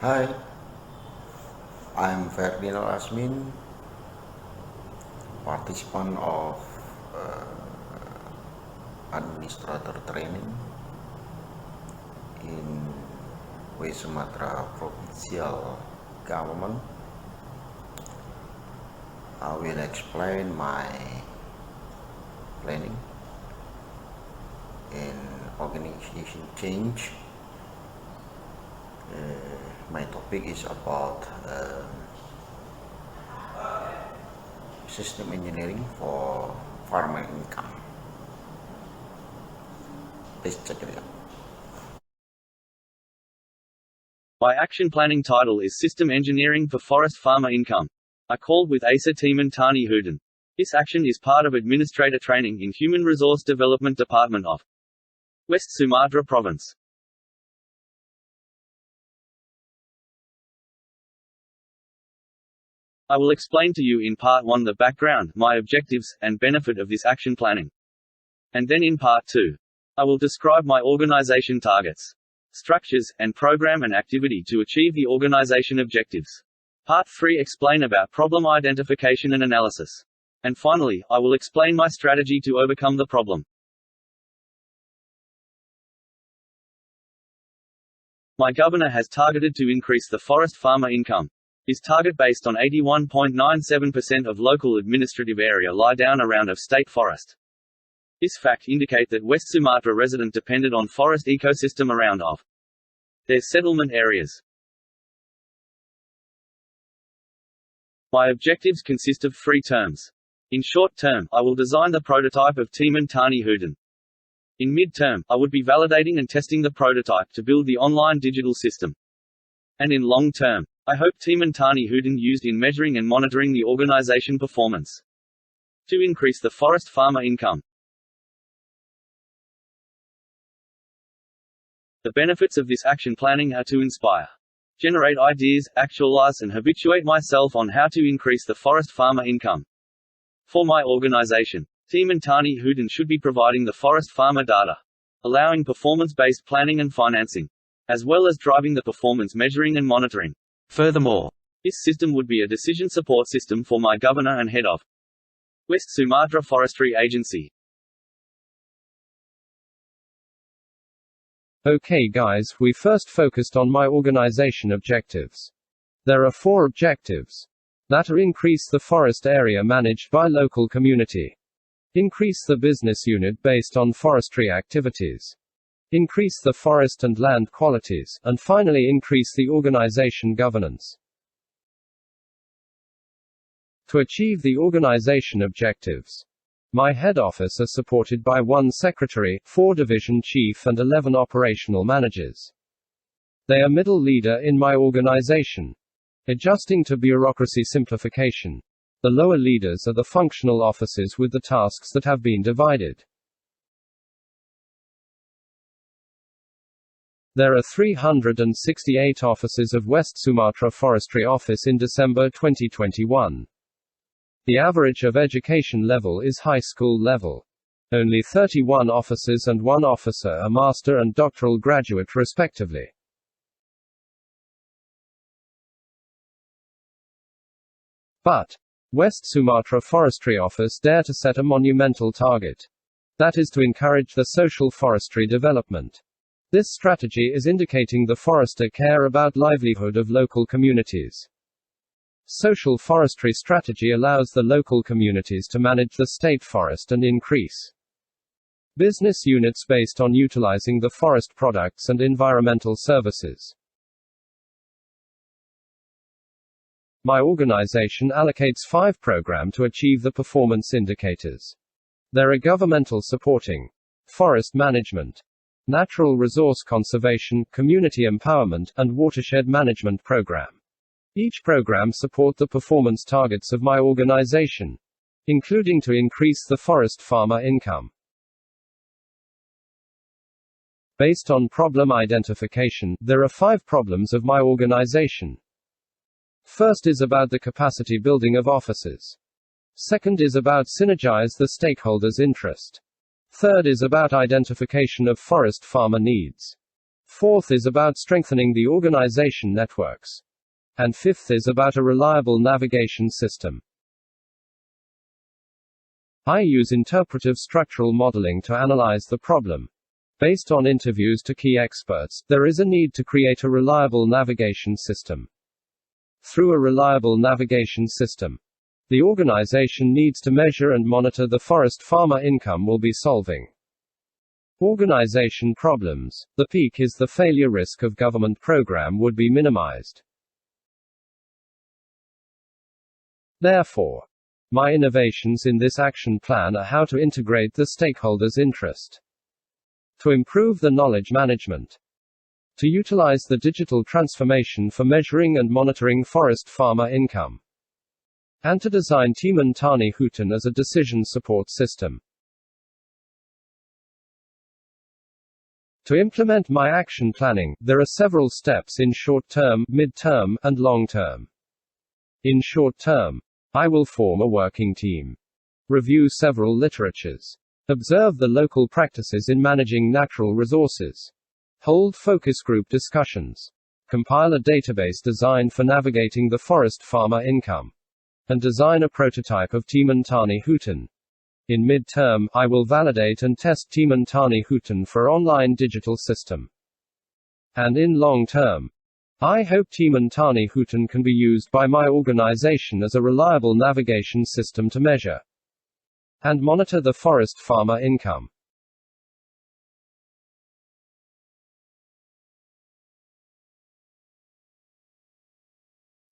Hi, I'm Ferdinand Asmin, participant of administrator training in Sumatra Provincial government. I will explain my planning in organization change. My topic is about system engineering for farmer income. Please check it out. My action planning title is System Engineering for Forest Farmer Income. I called with ASA TEMAN TANI HUTAN. This action is part of administrator training in Human Resource Development Department of West Sumatra Province. I will explain to you in Part 1 the background, my objectives, and benefit of this action planning. And then in Part 2, I will describe my organization targets, structures, and program and activity to achieve the organization objectives. Part 3 explain about problem identification and analysis. And finally, I will explain my strategy to overcome the problem. My governor has targeted to increase the forest farmer income. His target based on 81.97% of local administrative area lie down around of state forest. This fact indicate that West Sumatra resident depended on forest ecosystem around of their settlement areas. My objectives consist of 3 terms. In short term, I will design the prototype of TEMAN TANI HUTAN. In mid-term, I would be validating and testing the prototype to build the online digital system. And in long term, I hope TEMAN TANI HUTAN used in measuring and monitoring the organization performance to increase the forest farmer income. The benefits of this action planning are to inspire, generate ideas, actualize and habituate myself on how to increase the forest farmer income. For my organization, TEMAN TANI HUTAN should be providing the forest farmer data, allowing performance-based planning and financing, as well as driving the performance measuring and monitoring. Furthermore, this system would be a decision support system for my governor and head of West Sumatra Forestry Agency. Okay guys, we first focused on my organization objectives. There are 4 objectives. That are increase the forest area managed by local community. Increase the business unit based on forestry activities. Increase the forest and land qualities, and finally increase the organization governance. To achieve the organization objectives, my head office is supported by 1 secretary, 4 division chief and 11 operational managers. They are middle leader in my organization. Adjusting to bureaucracy simplification. The lower leaders are the functional officers with the tasks that have been divided. There are 368 officers of West Sumatra Forestry Office in December 2021. The average of education level is high school level. Only 31 officers and 1 officer are master and doctoral graduate respectively. But West Sumatra Forestry Office dare to set a monumental target. That is to encourage the social forestry development. This strategy is indicating the forester care about livelihood of local communities. Social forestry strategy allows the local communities to manage the state forest and increase business units based on utilizing the forest products and environmental services. My organization allocates 5 programs to achieve the performance indicators. There are governmental supporting, forest management, natural resource conservation, community empowerment, and watershed management program. Each program support the performance targets of my organization, including to increase the forest farmer income. Based on problem identification, there are 5 problems of my organization. First is about the capacity building of officers. Second is about synergize the stakeholders' interest. Third is about identification of forest farmer needs. Fourth is about strengthening the organization networks. And fifth is about a reliable navigation system. I use interpretive structural modeling to analyze the problem. Based on interviews to key experts, there is a need to create a reliable navigation system. Through a reliable navigation system, the organization needs to measure and monitor the forest farmer income will be solving. Organization problems. The peak is the failure risk of government program would be minimized. Therefore, my innovations in this action plan are how to integrate the stakeholders' interest, to improve the knowledge management, to utilize the digital transformation for measuring and monitoring forest farmer income, and to design TEMAN TANI HUTAN as a decision support system. To implement my action planning, there are several steps in short term, mid-term, and long term. In short term, I will form a working team, review several literatures, observe the local practices in managing natural resources, hold focus group discussions, compile a database designed for navigating the forest farmer income, and design a prototype of TEMAN TANI HUTAN. In mid-term, I will validate and test TEMAN TANI HUTAN for online digital system. And in long term, I hope TEMAN TANI HUTAN can be used by my organization as a reliable navigation system to measure and monitor the forest farmer income.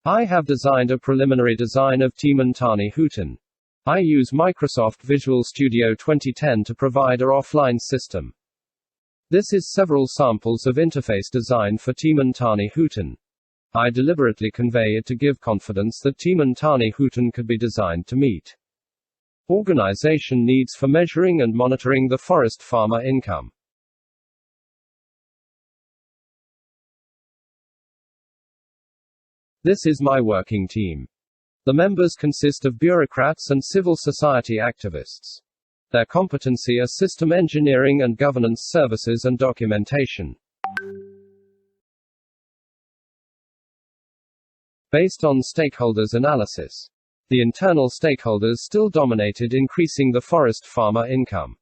I have designed a preliminary design of TEMAN TANI HUTAN. I use Microsoft Visual Studio 2010 to provide an offline system. This is several samples of interface design for TEMAN TANI HUTAN. I deliberately convey it to give confidence that TEMAN TANI HUTAN could be designed to meet organization needs for measuring and monitoring the forest farmer income. This is my working team. The members consist of bureaucrats and civil society activists. Their competency are system engineering and governance services and documentation. Based on stakeholders analysis, the internal stakeholders still dominated increasing the forest farmer income.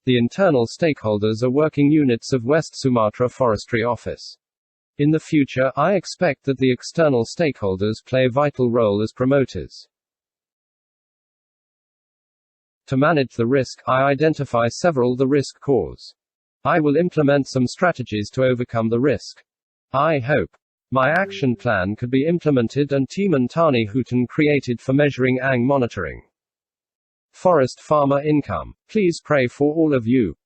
The internal stakeholders are working units of West Sumatra Forestry Office. In the future, I expect that the external stakeholders play a vital role as promoters. To manage the risk, I identify several the risk cause. I will implement some strategies to overcome the risk. I hope my action plan could be implemented and TEMAN TANI HUTAN created for measuring and monitoring forest farmer income. Please pray for all of you.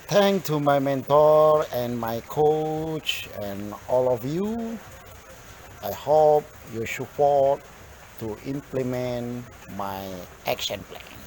Thanks to my mentor and my coach and all of you. I hope you support to implement my action plan.